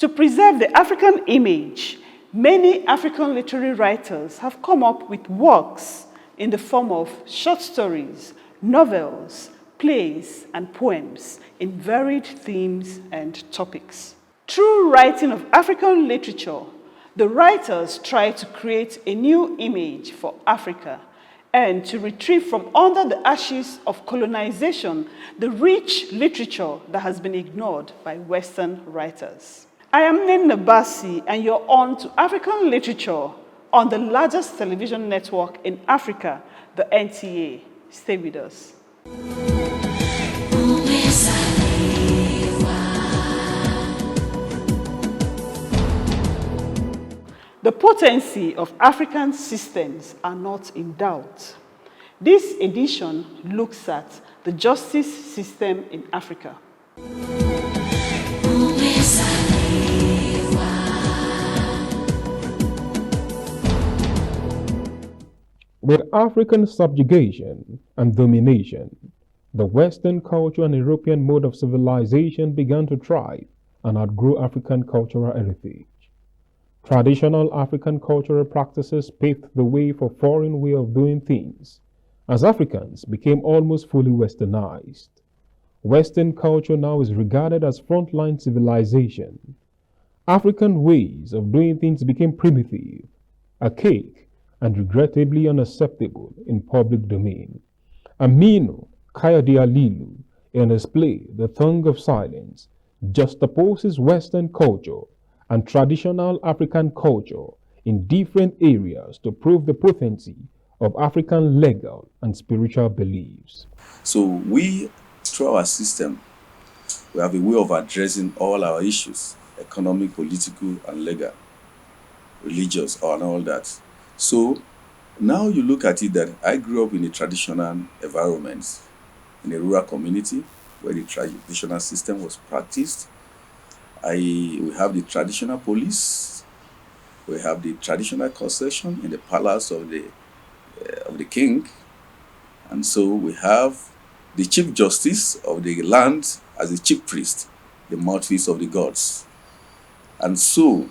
To preserve the African image, many African literary writers have come up with works in the form of short stories, novels, plays, and poems in varied themes and topics. Through writing of African literature, the writers try to create a new image for Africa and to retrieve from under the ashes of colonization the rich literature that has been ignored by Western writers. I am Nene Basi, and you're on to African literature on the largest television network in Africa, the NTA. Stay with us. The potency of African systems are not in doubt. This edition looks at the justice system in Africa. With African subjugation and domination, the Western culture and European mode of civilization began to thrive and outgrow African cultural heritage. Traditional African cultural practices paved the way for foreign way of doing things, as Africans became almost fully westernized. Western culture now is regarded as frontline civilization. African ways of doing things became primitive, archaic, and regrettably unacceptable in public domain. Aminu Kayode Alilu, in his play The Tongue of Silence, juxtaposes Western culture and traditional African culture in different areas to prove the potency of African legal and spiritual beliefs. So we, through our system, we have a way of addressing all our issues, economic, political, and legal, religious, and all that. So now you look at it that I grew up in a traditional environment, in a rural community where the traditional system was practiced. We have the traditional police, we have the traditional concession in the palace of the king, and so we have the chief justice of the land as the chief priest, the mouthpiece of the gods. And so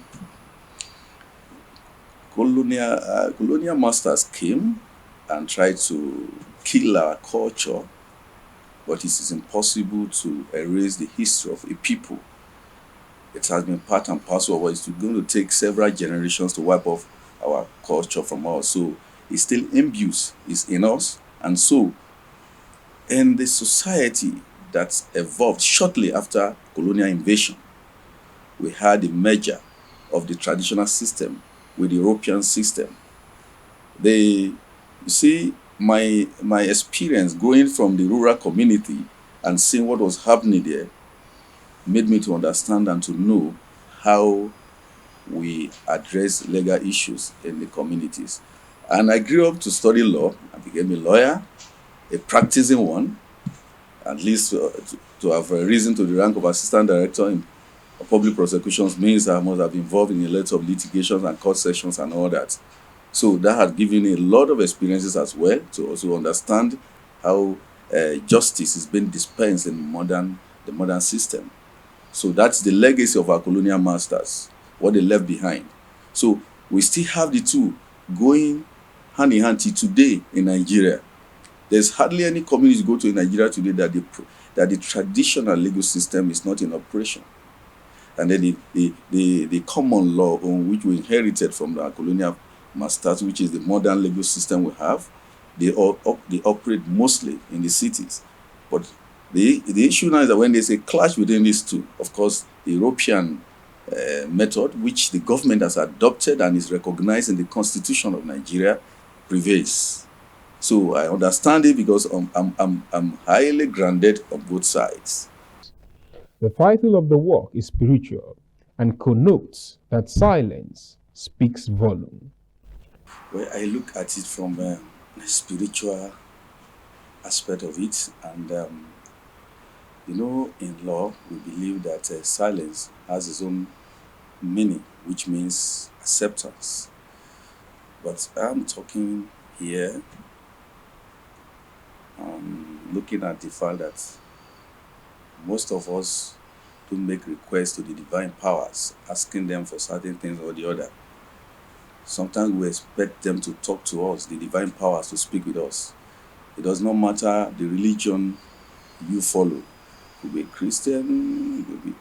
colonial masters came and tried to kill our culture, but it is impossible to erase the history of a people. It has been part and parcel of us. It's going to take several generations to wipe off our culture from us. So it's still imbued, it's in us. And so, in the society that evolved shortly after colonial invasion, we had the merger of the traditional system with the European system. You see, my experience going from the rural community and seeing what was happening there made me to understand and to know how we address legal issues in the communities. And I grew up to study law. I became a lawyer, a practicing one, at least to have risen to the rank of assistant director in public prosecutions means I must have been involved in a lot of litigations and court sessions and all that. So that had given me a lot of experiences as well to also understand how justice is being dispensed in the modern system. So that's the legacy of our colonial masters, what they left behind. So we still have the two going hand in hand till today in Nigeria. There's hardly any community you go to in Nigeria today that the traditional legal system is not in operation. And then the common law on which we inherited from our colonial masters, which is the modern legal system we have, they operate mostly in the cities. But the issue now is that when there's a clash within these two, of course, the European method, which the government has adopted and is recognized in the Constitution of Nigeria, prevails. So I understand it because I'm highly grounded on both sides. The title of the work is spiritual and connotes that silence speaks volume. Well, I look at it from a spiritual aspect of it, and in law we believe that silence has its own meaning, which means acceptance. But I'm talking here, looking at the fact that most of us don't make requests to the divine powers, asking them for certain things or the other. Sometimes we expect them to talk to us, the divine powers to speak with us. It does not matter the religion you follow. You could be a Christian, you could be,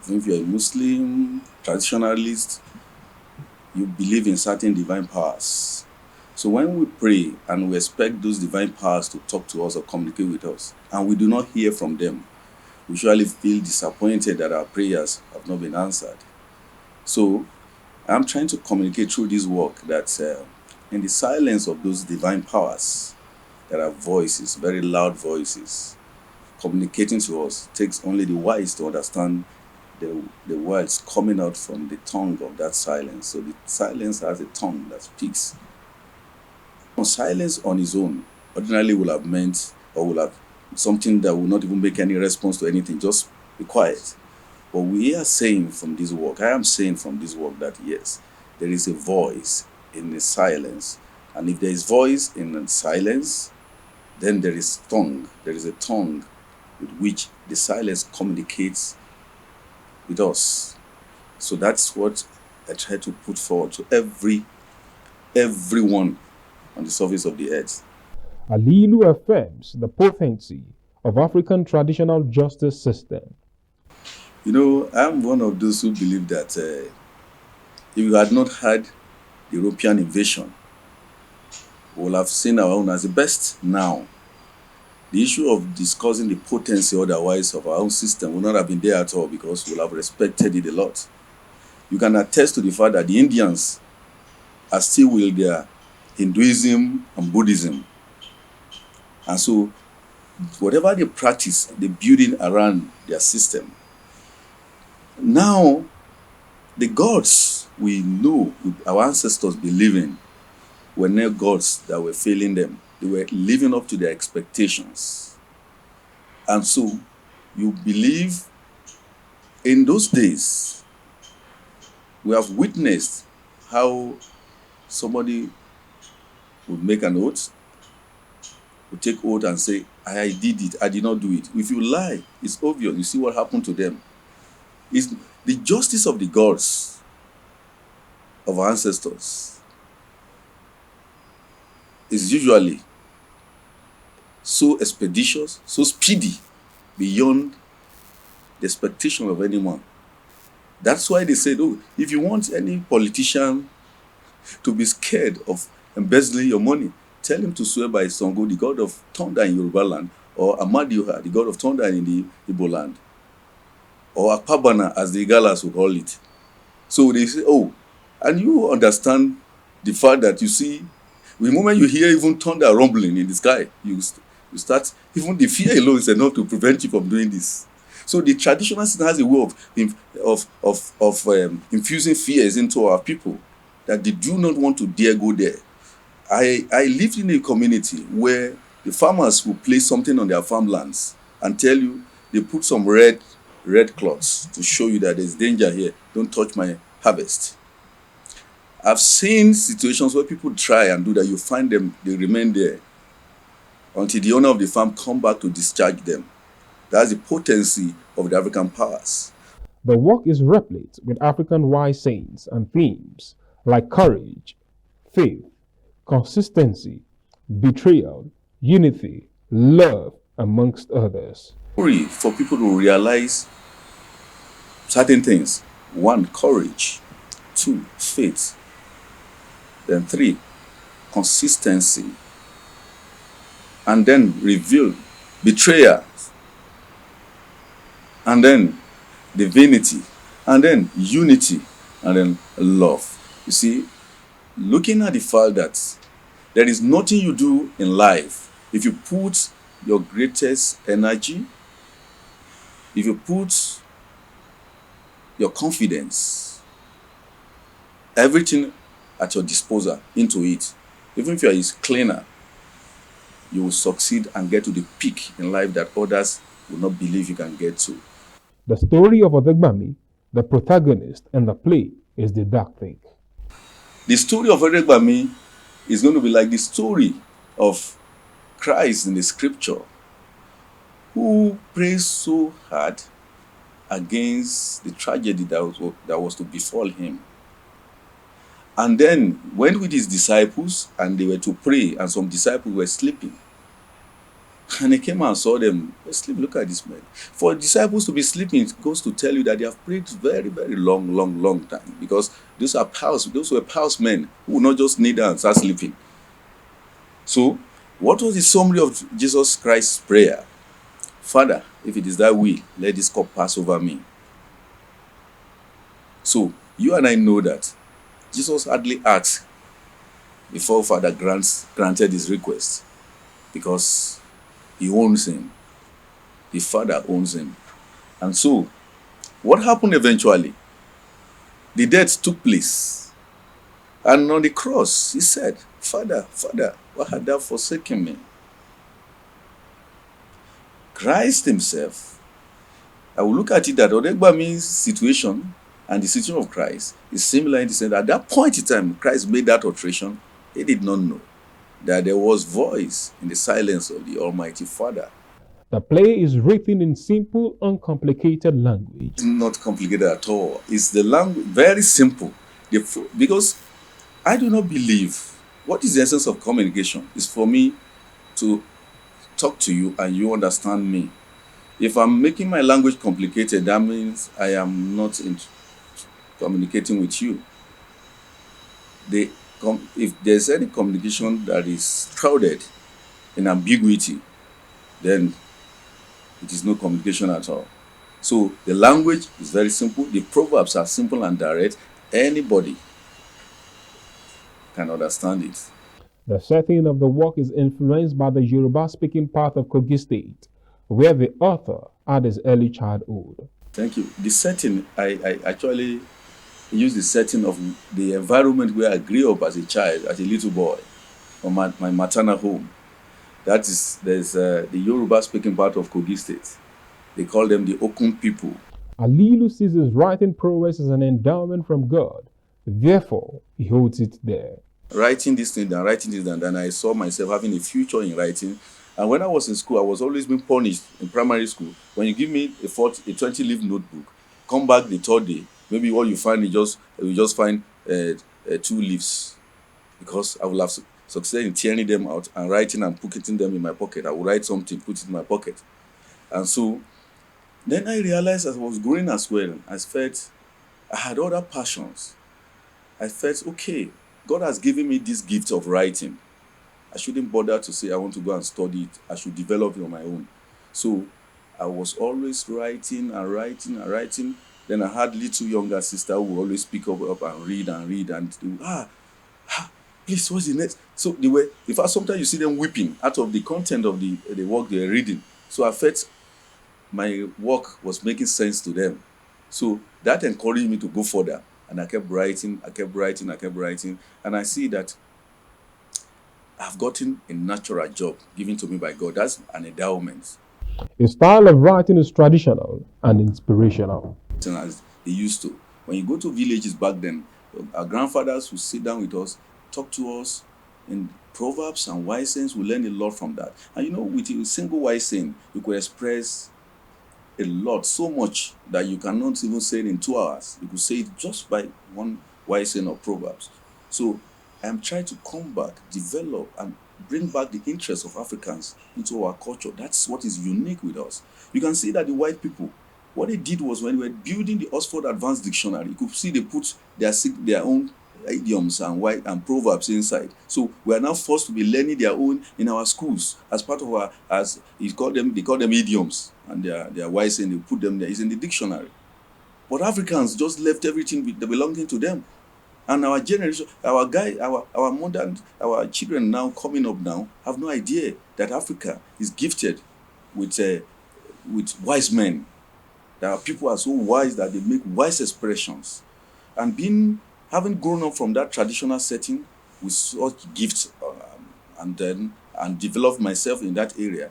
even if you're a Muslim, traditionalist, you believe in certain divine powers. So when we pray and we expect those divine powers to talk to us or communicate with us, and we do not hear from them, we usually feel disappointed that our prayers have not been answered. So I'm trying to communicate through this work that in the silence of those divine powers, there are voices, very loud voices, communicating to us. It takes only the wise to understand the words coming out from the tongue of that silence. So the silence has a tongue that speaks. Silence on its own ordinarily will have meant or will have something that will not even make any response to anything, just be quiet. But we are saying from this work, I am saying from this work that yes, there is a voice in the silence. And if there is voice in the silence, then there is tongue. There is a tongue with which the silence communicates with us. So that's what I try to put forward to everyone on the surface of the earth. Alilu affirms the potency of African traditional justice system. You know, I'm one of those who believe that if we had not had the European invasion, we will have seen our own as the best now. The issue of discussing the potency otherwise of our own system will not have been there at all because we'll have respected it a lot. You can attest to the fact that the Indians are still with their Hinduism and Buddhism. And so whatever they practice, they build in around their system. Now, the gods we know, our ancestors believe in, were not gods that were failing them. They were living up to their expectations. And so you believe in those days, we have witnessed how somebody would make an oath, would take oath and say, I did it, I did not do it. If you lie, it's obvious. You see what happened to them. It's the justice of the gods, of our ancestors, is usually so expeditious, so speedy, beyond the expectation of anyone. That's why they said, oh, if you want any politician to be scared of embezzling your money, tell him to swear by Songo, the god of thunder in Yoruba land, or Amadioha, the god of thunder in the Igbo land, or Akpabana, as the Igalas will call it. So they say, oh, and you understand the fact that you see, the moment you hear even thunder rumbling in the sky, you start, even the fear alone is enough to prevent you from doing this. So the traditional system has a way of infusing fears into our people that they do not want to dare go there. I lived in a community where the farmers will place something on their farmlands and tell you they put some red cloths to show you that there's danger here. Don't touch my harvest. I've seen situations where people try and do that. You find them, they remain there until the owner of the farm come back to discharge them. That's the potency of the African powers. The work is replete with African wise sayings and themes like courage, faith, consistency, betrayal, unity, love, amongst others. For people to realize certain things. 1, courage. 2, faith. Then 3, consistency. And then reveal, betrayal. And then divinity. And then unity. And then love. You see, looking at the fact that there is nothing you do in life if you put your greatest energy, if you put your confidence, everything at your disposal into it, even if you are his cleaner, you will succeed and get to the peak in life that others will not believe you can get to. The story of Odegbami, the protagonist and the play, is the dark thing. The story of Odegbami is going to be like the story of Christ in the scripture, who prays so hard against the tragedy that was to befall him. And then went with his disciples, and they were to pray, and some disciples were sleeping. And he came and saw them sleep. Look at this man. For disciples to be sleeping, it goes to tell you that they have prayed very, very long time. Because those were pious men who would not just kneel down and start sleeping. So, what was the summary of Jesus Christ's prayer? Father, if it is thy will, let this cup pass over me. So, you and I know that Jesus hardly asked before Father granted his request, because he owns him. The Father owns him. And so, what happened eventually? The death took place. And on the cross, he said, Father, why hast thou forsaken me? Christ himself, I will look at it that Odegbami's situation and the situation of Christ is similar in the sense that at that point in time, Christ made that alteration. He did not know that there was voice in the silence of the Almighty Father. The play is written in simple, uncomplicated language. It's not complicated at all. It's the language, very simple. Because I do not believe, what is the essence of communication? Is for me to talk to you and you understand me. If I'm making my language complicated, that means I am not communicating with you. If there's any communication that is shrouded in ambiguity, then it is no communication at all. So the language is very simple. The proverbs are simple and direct. Anybody can understand it. The setting of the work is influenced by the Yoruba-speaking part of Kogi State, where the author had his early childhood. Thank you. The setting, I actually use the setting of the environment where I grew up as a child, as a little boy, from my maternal home. There's the Yoruba-speaking part of Kogi State. They call them the Okun people. Alilu sees his writing prowess as an endowment from God. Therefore, he holds it there. Writing this thing, then I saw myself having a future in writing. And when I was in school, I was always being punished in primary school. When you give me a 20-leaf notebook, come back the third day, maybe what you find is you just find 2 leaves, because I will have succeeded in tearing them out and writing and putting them in my pocket. I would write something, put it in my pocket. And so then I realized as I was growing as well, I felt I had other passions. I felt, okay, God has given me this gift of writing. I shouldn't bother to say I want to go and study it. I should develop it on my own. So I was always writing. Then I had little younger sister who would always pick up and read. And they would, please, what's the next? So they were, in fact, sometimes you see them weeping out of the content of the work they were reading. So I felt my work was making sense to them. So that encouraged me to go further. And I kept writing. And I see that I've gotten a natural job given to me by God. That's an endowment. His style of writing is traditional and inspirational. As they used to. When you go to villages back then, our grandfathers would sit down with us, talk to us in proverbs and wise sayings. We learn a lot from that. And with a single wise saying, you could express a lot, so much that you cannot even say it in 2 hours. You could say it just by one wise saying or proverbs. So I am trying to come back, develop, and bring back the interest of Africans into our culture. That's what is unique with us. You can see that the white people, what they did was when they were building the Oxford Advanced Dictionary, you could see they put their own idioms and proverbs inside. So we are now forced to be learning their own in our schools as part of they call them idioms, and they are wise and they put them there. It's in the dictionary. But Africans just left everything belonging to them. And our generation, our children now coming up now have no idea that Africa is gifted with wise men. There are people who are so wise that they make wise expressions. And having grown up from that traditional setting with such gifts, and developed myself in that area,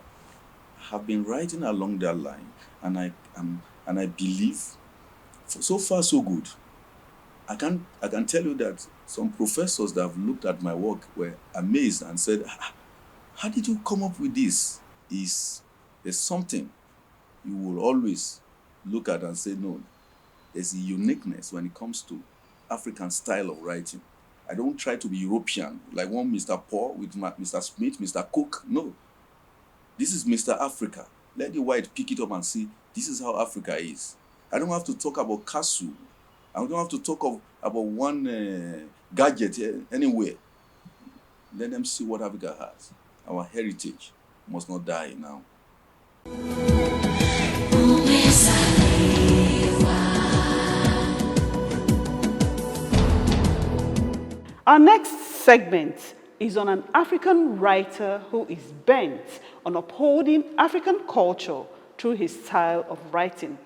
I have been writing along that line, and I believe, so far so good. I can tell you that some professors that have looked at my work were amazed and said, how did you come up with this? There's something you will always look at and say, no, there's a uniqueness when it comes to African style of writing. I don't try to be European, like one Mr. Paul with Mr. Smith, Mr. Cook. No. This is Mr. Africa. Let the white pick it up and see, this is how Africa is. I don't have to talk about castle. I don't have to talk about one gadget anywhere. Let them see what Africa has. Our heritage must not die now. Our next segment is on an African writer who is bent on upholding African culture through his style of writing.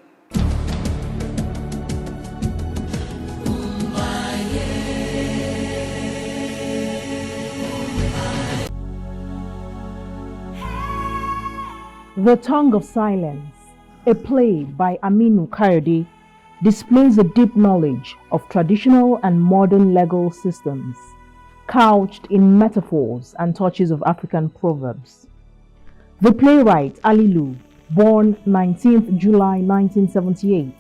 The Tongue of Silence, a play by Aminu Kayode, displays a deep knowledge of traditional and modern legal systems, couched in metaphors and touches of African proverbs. The playwright Alilu, born 19th July 1978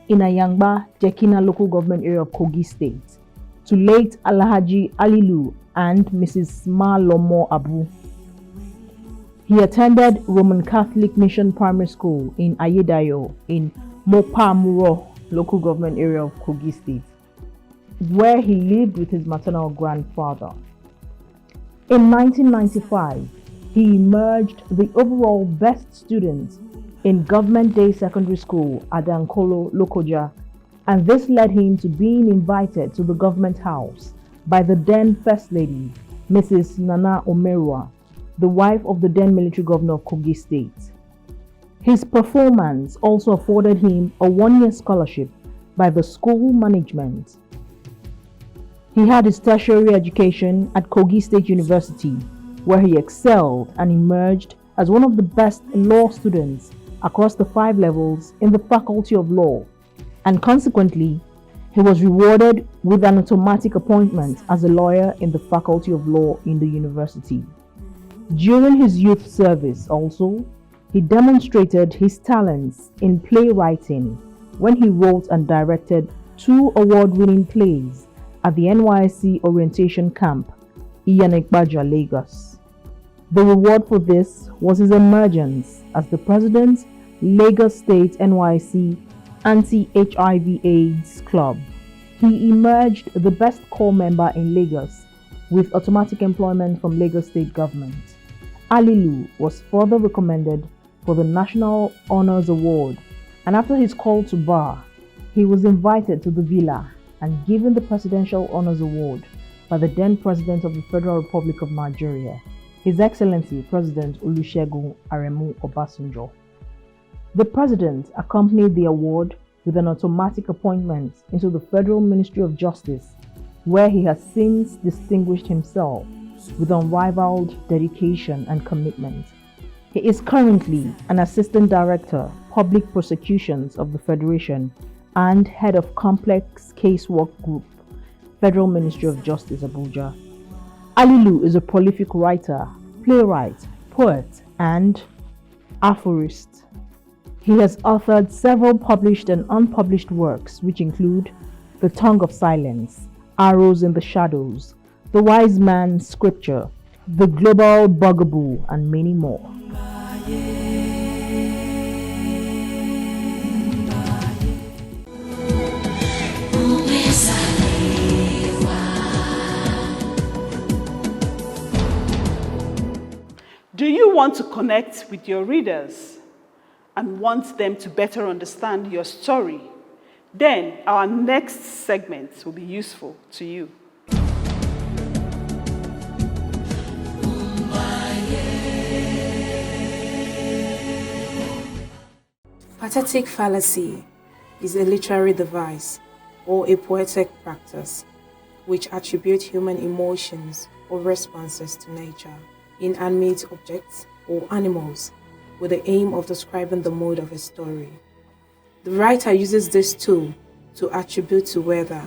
in Ayangba, Jekina local government area of Kogi State, to late Alhaji Alilu and Mrs. Malomo Abu. He attended Roman Catholic Mission Primary School in Ayedayo in Mopamuro local government area of Kogi State, where he lived with his maternal grandfather. In 1995, he emerged the overall best student in Government Day Secondary School at Dankolo, Lokoja, and this led him to being invited to the government house by the then First Lady, Mrs. Nana Omerua, the wife of the then military governor of Kogi State. His performance also afforded him a one-year scholarship by the school management. He had his tertiary education at Kogi State University, where he excelled and emerged as one of the best law students across the 5 levels in the Faculty of Law, and consequently, he was rewarded with an automatic appointment as a lawyer in the Faculty of Law in the university. During his youth service also, he demonstrated his talents in playwriting when he wrote and directed 2 award-winning plays at the NYSC Orientation Camp, Iyanekbaja, Lagos. The reward for this was his emergence as the President's Lagos State NYSC Anti-HIV/AIDS Club. He emerged the best corps member in Lagos with automatic employment from Lagos State Government. Alilu was further recommended for the National Honors Award, and after his call to bar, he was invited to the villa and given the Presidential Honors Award by the then President of the Federal Republic of Nigeria, His Excellency President Olusegun Aremu Obasanjo. The President accompanied the award with an automatic appointment into the Federal Ministry of Justice, where he has since distinguished himself with unrivaled dedication and commitment. He is currently an Assistant Director, Public Prosecutions of the Federation and Head of Complex Casework Group, Federal Ministry of Justice, Abuja. Alilu is a prolific writer, playwright, poet, and aphorist. He has authored several published and unpublished works, which include The Tongue of Silence, Arrows in the Shadows, The Wise Man's Scripture, The Global Bugaboo, and many more. Do you want to connect with your readers and want them to better understand your story? Then our next segment will be useful to you. Pathetic fallacy is a literary device or a poetic practice which attributes human emotions or responses to nature, inanimate objects or animals with the aim of describing the mood of a story. The writer uses this tool to attribute to weather,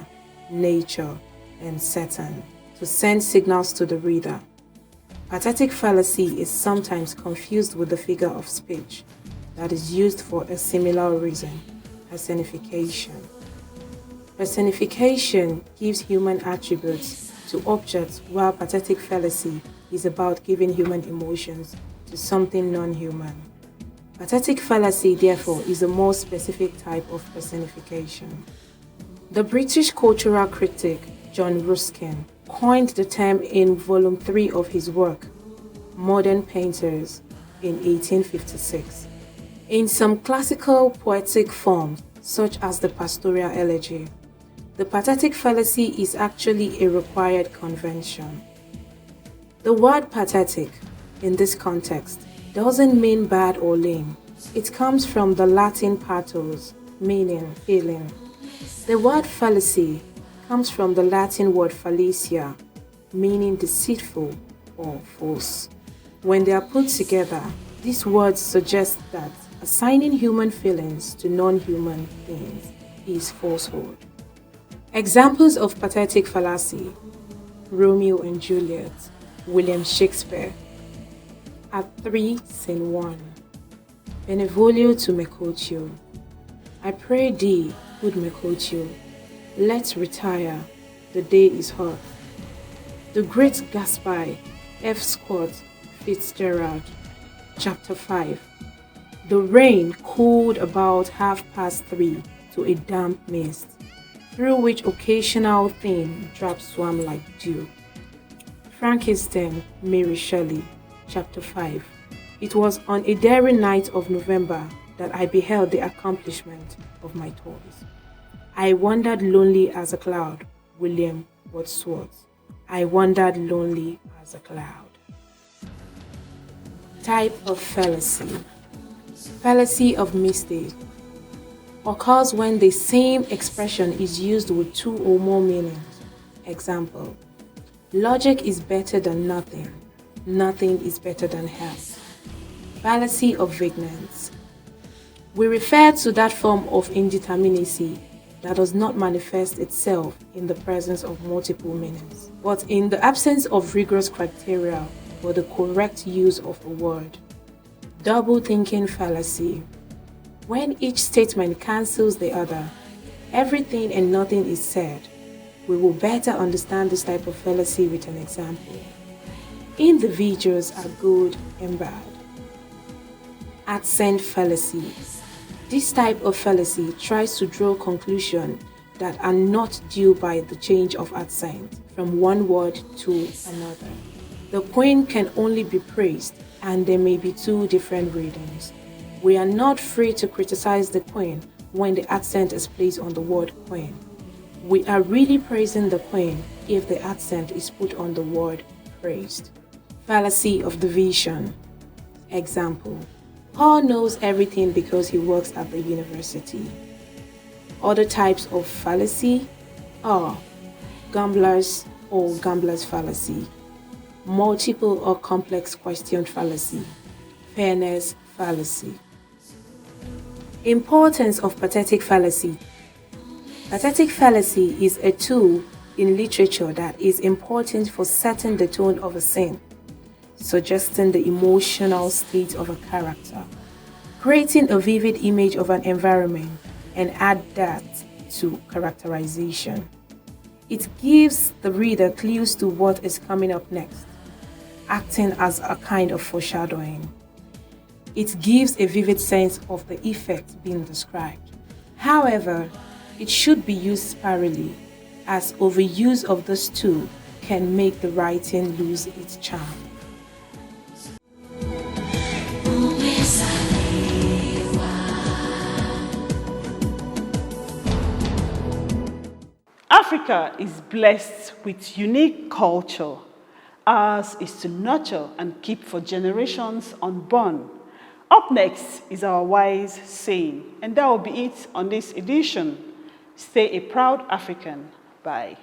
nature, and setting to send signals to the reader. Pathetic fallacy is sometimes confused with the figure of speech that is used for a similar reason. personification. Personification gives human attributes to objects, while pathetic fallacy is about giving human emotions to something non-human. Pathetic fallacy, therefore, is a more specific type of personification. The British cultural critic John Ruskin coined the term in Volume 3 of his work, Modern Painters, in 1856. In some classical poetic forms, such as the pastoral elegy, the pathetic fallacy is actually a required convention. The word pathetic, in this context, doesn't mean bad or lame. It comes from the Latin pathos, meaning feeling. The word fallacy comes from the Latin word fallacia, meaning deceitful or false. When they are put together, these words suggest that assigning human feelings to non-human things is falsehood. Examples of pathetic fallacy: Romeo and Juliet, William Shakespeare. Act 3, Scene 1. Benevolio to Mercutio. I pray thee, good Mercutio, let's retire, the day is hot. The Great Gatsby, F. Scott Fitzgerald. Chapter 5. The rain cooled about 3:30 to a damp mist, through which occasional thin drops swam like dew. Frankenstein, Mary Shelley. Chapter 5. It was on a daring night of November that I beheld the accomplishment of my toys. I wandered lonely as a cloud. William Wordsworth. I wandered lonely as a cloud. Type of fallacy. Fallacy of mistake occurs when the same expression is used with two or more meanings. Example: logic is better than nothing. Nothing is better than health. Fallacy of vagueness. We refer to that form of indeterminacy that does not manifest itself in the presence of multiple meanings, but in the absence of rigorous criteria for the correct use of a word. Double thinking fallacy. When each statement cancels the other, everything and nothing is said. We will better understand this type of fallacy with an example. Individuals are good and bad. Accent fallacy. This type of fallacy tries to draw conclusions that are not due by the change of accent from one word to another. The poem can only be praised, and there may be two different readings. We are not free to criticize the poem when the accent is placed on the word poem. We are really praising the poem if the accent is put on the word praised. Fallacy of division. Example: Paul knows everything because he works at the university. Other types of fallacy are gamblers or gambler's fallacy, multiple or complex question fallacy, fairness fallacy. Importance of pathetic fallacy. Pathetic fallacy is a tool in literature that is important for setting the tone of a scene, suggesting the emotional state of a character, creating a vivid image of an environment, and add that to characterization. It gives the reader clues to what is coming up next, acting as a kind of foreshadowing. It gives a vivid sense of the effect being described. However, it should be used sparingly, as overuse of this tool can make the writing lose its charm. Africa is blessed with unique culture. Ours is to nurture and keep for generations unborn. Up next is our wise saying, and that will be it on this edition. Stay a proud African. Bye.